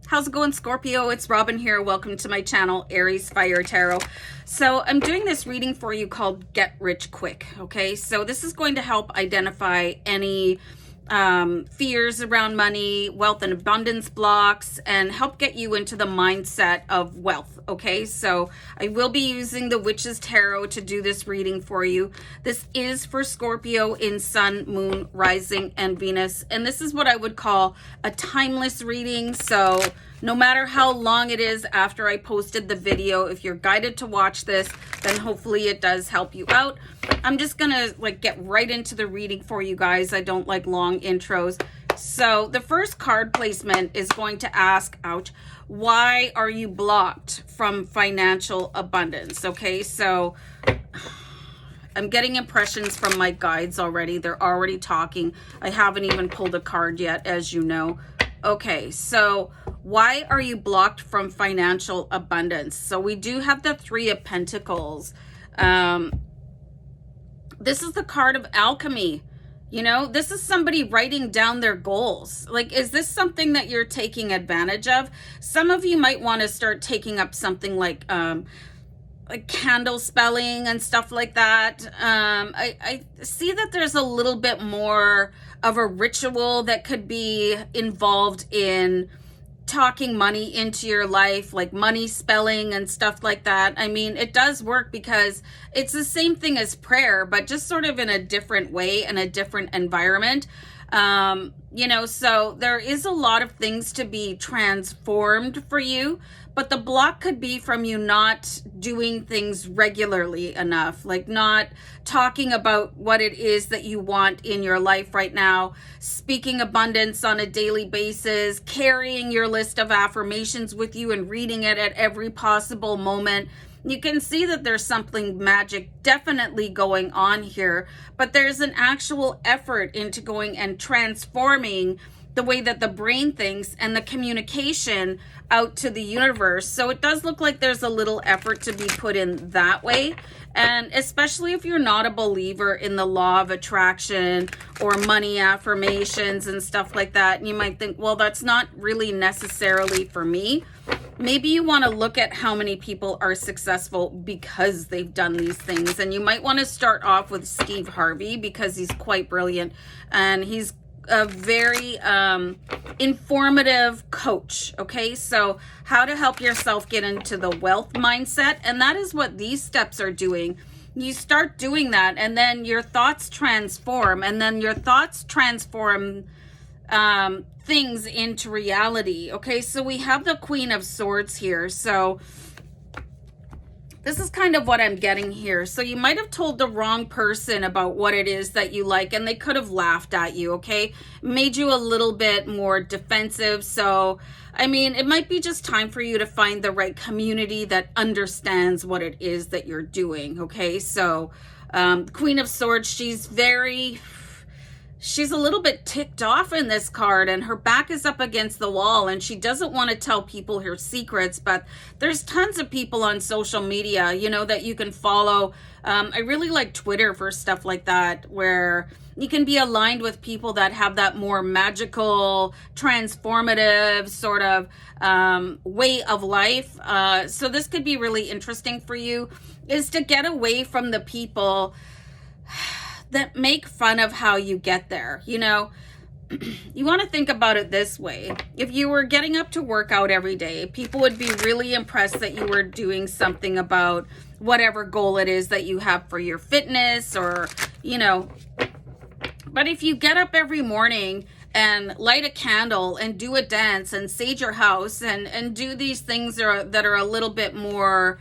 How's it going, Scorpio? It's Robin here. Welcome to my channel, Aries Fire Tarot. So I'm doing this reading for you called Get Rich Quick, okay? So this is going to help identify any fears around money, wealth and abundance blocks, and help get you into the mindset of wealth, okay? So I will be using the Witch's Tarot to do this reading for you. This is for Scorpio in Sun, Moon, Rising, and Venus, and this is what I would call a timeless reading. So no matter how long it is after I posted the video, if you're guided to watch this, then hopefully it does help you out. I'm just gonna get right into the reading for you guys. I don't like long intros. So the first card placement is going to ask, ouch, why are you blocked from financial abundance? Okay, so I'm getting impressions from my guides already. They're already talking. I haven't even pulled a card yet, as you know. Okay, so why are you blocked from financial abundance? So we do have the Three of Pentacles. This is the card of alchemy. You know, this is somebody writing down their goals. Like, is this something that you're taking advantage of? Some of you might want to start taking up something like candle spelling and stuff like that. I see that there's a little bit more of a ritual that could be involved in talking money into your life, like money spelling and stuff like that. I mean, it does work because it's the same thing as prayer, but just sort of in a different way and a different environment. You know, so there is a lot of things to be transformed for you, but the block could be from you not doing things regularly enough, like not talking about what it is that you want in your life right now, speaking abundance on a daily basis, carrying your list of affirmations with you and reading it at every possible moment. You can see that there's something magic definitely going on here, but there's an actual effort into going and transforming the way that the brain thinks and the communication out to the universe. So it does look like there's a little effort to be put in that way. And especially if you're not a believer in the law of attraction or money affirmations and stuff like that, you might think, well, that's not really necessarily for me. Maybe you want to look at how many people are successful because they've done these things. And you might want to start off with Steve Harvey because he's quite brilliant and he's a very informative coach. Okay, so how to help yourself get into the wealth mindset, and that is what these steps are doing. You start doing that, and then your thoughts transform, and then your thoughts transform things into reality. Okay, so we have the Queen of Swords here. So this is kind of what I'm getting here. So you might have told the wrong person about what it is that you like, and they could have laughed at you, okay? Made you a little bit more defensive. So, I mean, it might be just time for you to find the right community that understands what it is that you're doing, okay? So, Queen of Swords, she's a little bit ticked off in this card, and her back is up against the wall, and she doesn't want to tell people her secrets, but there's tons of people on social media, you know, that you can follow. I really like Twitter for stuff like that, where you can be aligned with people that have that more magical, transformative sort of way of life. So this could be really interesting for you, is to get away from the people that make fun of how you get there. You know, you want to think about it this way. If you were getting up to work out every day, people would be really impressed that you were doing something about whatever goal it is that you have for your fitness, or, you know. But if you get up every morning and light a candle and do a dance and sage your house and do these things that are a little bit more,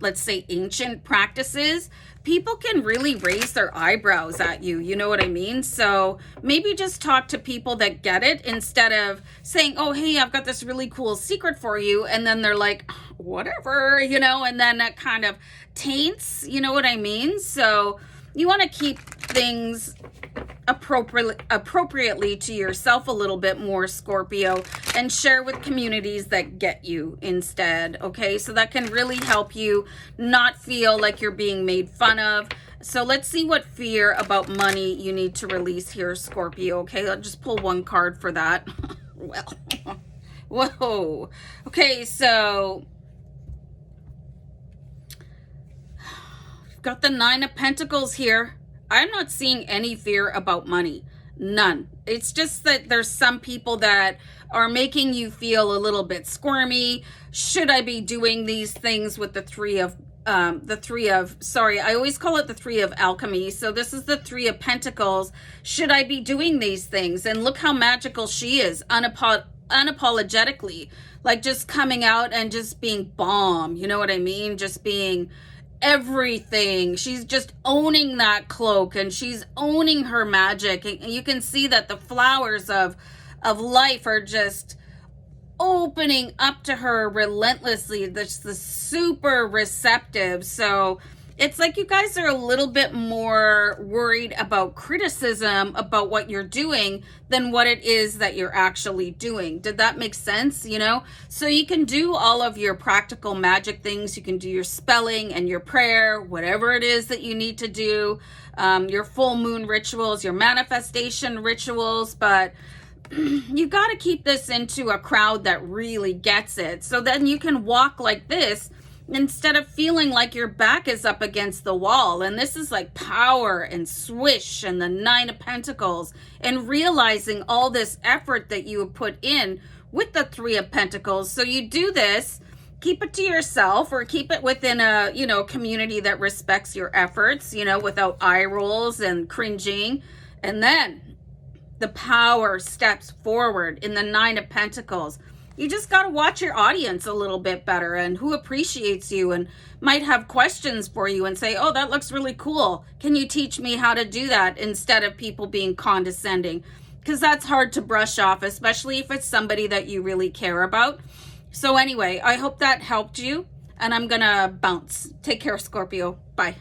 let's say, ancient practices, people can really raise their eyebrows at you. You know what I mean? So maybe just talk to people that get it instead of saying, oh, hey, I've got this really cool secret for you. And then they're like, whatever, you know, and then that kind of taints, you know what I mean? So you want to keep things appropriately to yourself a little bit more, Scorpio, and share with communities that get you instead. Okay, so that can really help you not feel like you're being made fun of. So let's see what fear about money you need to release here, Scorpio. Okay, I'll just pull one card for that. Well, Whoa. Okay, so we've got the Nine of Pentacles here. I'm not seeing any fear about money. None. It's just that there's some people that are making you feel a little bit squirmy. Should I be doing these things with the three of sorry, I always call it the Three of Alchemy. So this is the Three of Pentacles. Should I be doing these things? And look how magical she is, unapologetically, like just coming out and just being bomb. You know what I mean? Just being everything. She's just owning that cloak, and she's owning her magic. And you can see that the flowers of life are just opening up to her relentlessly. This is super receptive. So it's like you guys are a little bit more worried about criticism about what you're doing than what it is that you're actually doing. Did that make sense? You know, so you can do all of your practical magic things. You can do your spelling and your prayer, whatever it is that you need to do, your full moon rituals, your manifestation rituals, but you got to keep this into a crowd that really gets it. So then you can walk like this instead of feeling like your back is up against the wall. And this is like power and swish and the Nine of Pentacles, and realizing all this effort that you have put in with the Three of Pentacles. So you do this, keep it to yourself, or keep it within a, you know, community that respects your efforts, you know, without eye rolls and cringing. And then the power steps forward in the Nine of Pentacles. You just got to watch your audience a little bit better, and who appreciates you and might have questions for you and say, oh, that looks really cool. Can you teach me how to do that? Instead of people being condescending, because that's hard to brush off, especially if it's somebody that you really care about. So anyway, I hope that helped you, and I'm going to bounce. Take care, Scorpio. Bye.